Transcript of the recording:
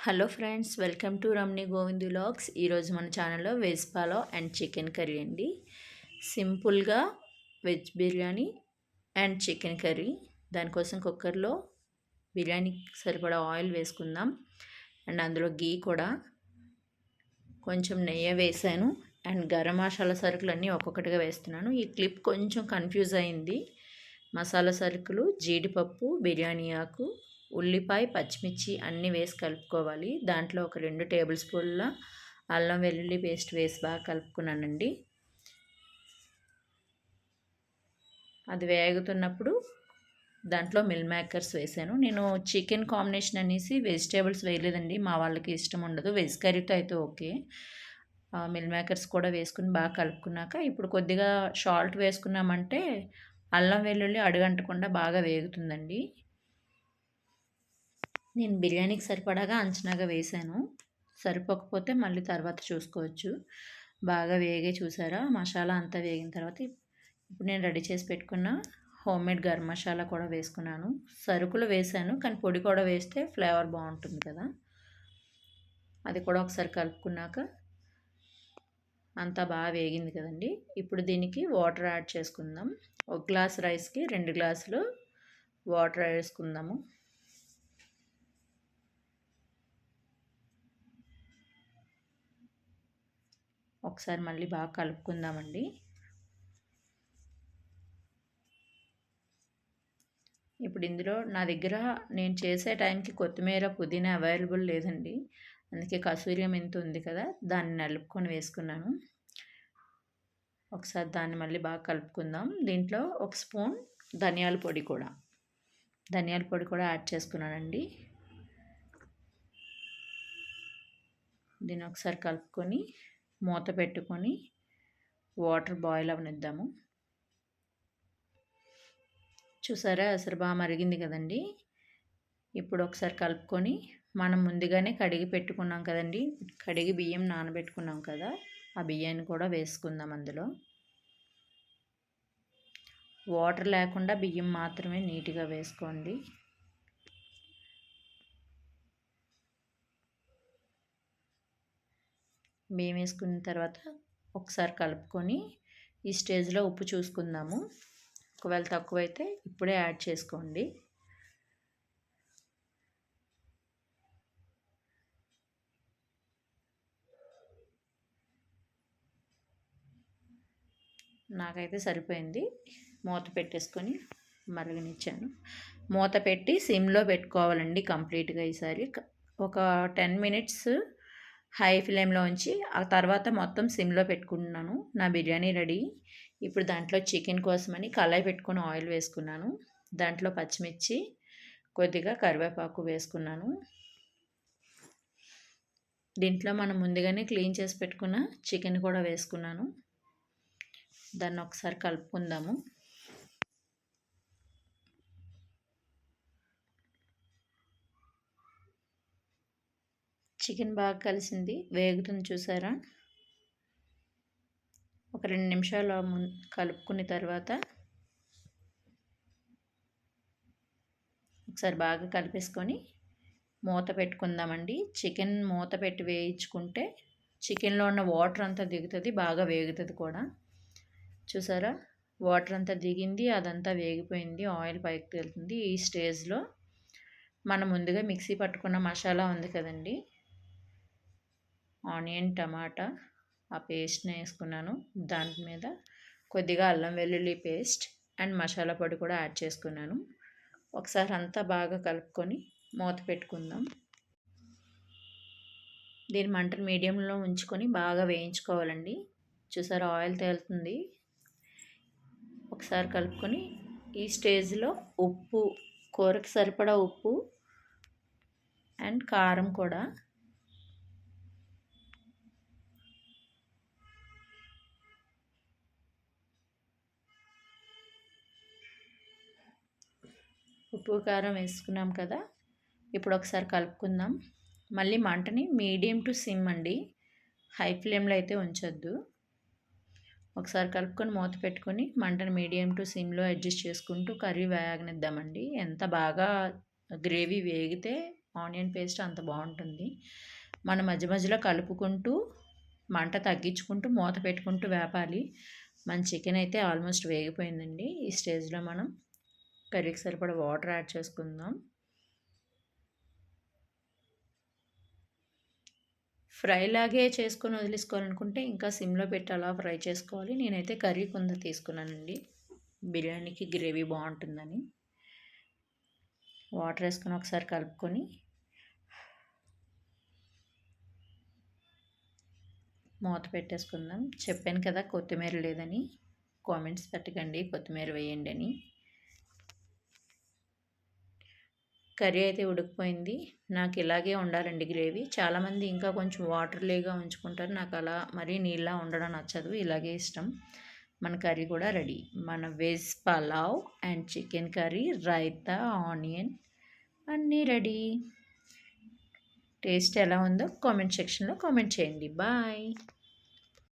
Hello friends, welcome to Ramni Govind vlogs. ఈరోజు మన ఛానల్లో veg pulao and chicken curry అండి. సింపుల్గా veg biryani and chicken curry. దానికోసం కుక్కర్లో బిర్యానీకి సరిపడా ఆయిల్ వేసుకుందాం. అండ్ అందులో గీ కూడా కొంచెం నెయ్యి వేసాను. అండ్ గరం మసాలా సరుకులన్నీ ఒక్కొక్కటిగా వేస్తున్నాను. ఈ క్లిప్ కొంచెం కన్ఫ్యూజ్ అయింది. మసాలా సరుకులు జీడిపప్పు, బిర్యానీ ఆకు, ఉల్లిపాయ, పచ్చిమిర్చి అన్నీ వేసి కలుపుకోవాలి. దాంట్లో ఒక 2 టేబుల్ స్పూన్ల అల్లం వెల్లుల్లి పేస్ట్ వేసి బాగా కలుపుకున్నానండి. అది వేగుతున్నప్పుడు దాంట్లో మిల్ మేకర్స్ వేసాను. నేను చికెన్ కాంబినేషన్ అనేసి వెజిటేబుల్స్ వేయలేదండి. మా వాళ్ళకి ఇష్టం ఉండదు. వెజ్ కర్రీతో అయితే ఓకే. మిల్ మేకర్స్ కూడా వేసుకుని బాగా కలుపుకున్నాక ఇప్పుడు కొద్దిగా సాల్ట్ వేసుకున్నామంటే అల్లం వెల్లుల్లి అడుగంటకుండా బాగా వేగుతుందండి. నేను బిర్యానీకి సరిపడాగా అంచనాగా వేసాను. సరిపోకపోతే మళ్ళీ తర్వాత చూసుకోవచ్చు. బాగా వేగే చూసారా, మసాలా అంతా వేగిన తర్వాత ఇప్పుడు నేను రెడీ చేసి పెట్టుకున్న హోమ్మేడ్ గరం మసాలా కూడా వేసుకున్నాను. సరుకులు వేసాను, కానీ పొడి కూడా వేస్తే ఫ్లేవర్ బాగుంటుంది కదా. అది కూడా ఒకసారి కలుపుకున్నాక అంతా బాగా వేగింది కదండి. ఇప్పుడు దీనికి వాటర్ యాడ్ చేసుకుందాం. 1 గ్లాస్ రైస్కి 2 గ్లాసులు వాటర్ వేసుకుందాము. ఒకసారి మళ్ళీ బాగా కలుపుకుందామండి. ఇప్పుడు ఇందులో నా దగ్గర నేను చేసే టైంకి కొత్తిమీర, పుదీనా అవైలబుల్ లేదండి. అందుకే కసూరి మెంతి ఉంది కదా, దాన్ని నలుపుకొని వేసుకున్నాను. ఒకసారి దాన్ని మళ్ళీ బాగా కలుపుకుందాం. దీంట్లో 1 స్పూన్ ధనియాల పొడి కూడా యాడ్ చేసుకున్నానండి. దీన్ని ఒకసారి కలుపుకొని మూత పెట్టుకొని వాటర్ బాయిల్ అవనిద్దాము. చూసారా, అసలు బాగా మరిగింది కదండి. ఇప్పుడు ఒకసారి కలుపుకొని మనం ముందుగానే కడిగి పెట్టుకున్నాం కదండి, కడిగి బియ్యం నానబెట్టుకున్నాం కదా, ఆ బియ్యాన్ని కూడా వేసుకుందాం. అందులో వాటర్ లేకుండా బియ్యం మాత్రమే నీట్గా వేసుకోండి. బియ్యం వేసుకున్న తర్వాత ఒకసారి కలుపుకొని ఈ స్టేజ్లో ఉప్పు చూసుకుందాము. ఒకవేళ తక్కువైతే ఇప్పుడే యాడ్ చేసుకోండి. నాకైతే సరిపోయింది. మూత పెట్టేసుకొని మరగనిచ్చాను. మూత పెట్టి సిమ్లో పెట్టుకోవాలండి కంప్లీట్గా. ఈసారి ఒక 10 మినిట్స్ హై ఫ్లేమ్లో ఉంచి ఆ తర్వాత మొత్తం సిమ్లో పెట్టుకుంటున్నాను. నా బిర్యానీ రెడీ. ఇప్పుడు దాంట్లో చికెన్ కోసమని కళాయి పెట్టుకొని ఆయిల్ వేసుకున్నాను. దాంట్లో పచ్చిమిర్చి, కొద్దిగా కరివేపాకు వేసుకున్నాను. దీంట్లో మనం ముందుగానే క్లీన్ చేసి పెట్టుకున్న చికెన్ కూడా వేసుకున్నాను. దాన్ని ఒకసారి కలుపుకుందాము. చికెన్ బాగా కలిసింది, వేగుతుంది చూసారా. ఒక 2 నిమిషాలు కలుపుకున్న తర్వాత ఒకసారి బాగా కలిపేసుకొని మూత పెట్టుకుందామండి. చికెన్ మూత పెట్టి వేయించుకుంటే చికెన్లో ఉన్న వాటర్ అంతా దిగుతుంది, బాగా వేగుతుంది కూడా. చూసారా, వాటర్ అంతా దిగింది, అదంతా వేగిపోయింది, ఆయిల్ పైకి తేలుతుంది. ఈ స్టేజ్లో మనం ముందుగా మిక్సీ పట్టుకున్న మసాలా ఉంది కదండి, ఆనియన్, టమాటా, ఆ పేస్ట్ని వేసుకున్నాను. దాని మీద కొద్దిగా అల్లం వెల్లుల్లి పేస్ట్ అండ్ మసాలా పొడి కూడా యాడ్ చేసుకున్నాను. ఒకసారి అంతా బాగా కలుపుకొని మూత పెట్టుకుందాం. దీని మంటను మీడియంలో ఉంచుకొని బాగా వేయించుకోవాలండి. చూసారా, ఆయిల్ తేలుతుంది. ఒకసారి కలుపుకొని ఈ స్టేజ్లో ఉప్పు, కూరకి సరిపడా ఉప్పు అండ్ కారం కూడా ఉప్పు కారం వేసుకున్నాం కదా. ఇప్పుడు ఒకసారి కలుపుకుందాం. మళ్ళీ మంటని మీడియం టు సిమ్ అండి, హై ఫ్లేమ్లో అయితే ఉంచొద్దు. ఒకసారి కలుపుకొని మూత పెట్టుకొని మంటని మీడియం టు సిమ్లో అడ్జస్ట్ చేసుకుంటూ కర్రీ వేగనిద్దామండి. ఎంత బాగా గ్రేవీ వేగితే ఆనియన్ పేస్ట్ అంత బాగుంటుంది. మనం మధ్య మధ్యలో కలుపుకుంటూ మంట తగ్గించుకుంటూ మూత పెట్టుకుంటూ వేపాలి. మన చికెన్ అయితే ఆల్మోస్ట్ వేగిపోయిందండి. ఈ స్టేజ్లో మనం కర్రీకి సరిపడా వాటర్ యాడ్ చేసుకుందాం. ఫ్రై లాగే చేసుకొని వదిలేసుకోవాలనుకుంటే ఇంకా సిమ్లో పెట్టి అలా ఫ్రై చేసుకోవాలి. నేనైతే కర్రీ కింద తీసుకున్నానండి, బిర్యానీకి గ్రేవీ బాగుంటుందని. వాటర్ వేసుకొని ఒకసారి కలుపుకొని మూత పెట్టేసుకుందాం. చెప్పాను కదా కొత్తిమీర లేదని, కామెంట్స్ పెట్టకండి కొత్తిమీర వేయండి అని. కర్రీ అయితే ఉడికిపోయింది. నాకు ఇలాగే ఉండాలండి గ్రేవీ. చాలామంది ఇంకా కొంచెం వాటర్లీగా ఉంచుకుంటారు. నాకు అలా మరీ నీళ్ళ ఉండడం నచ్చదు, ఇలాగే ఇష్టం. మన కర్రీ కూడా రెడీ. మన veg pulao and chicken curry, raita, onion అన్నీ రెడీ. టేస్ట్ ఎలా ఉందో కామెంట్ సెక్షన్లో కామెంట్ చేయండి. బాయ్.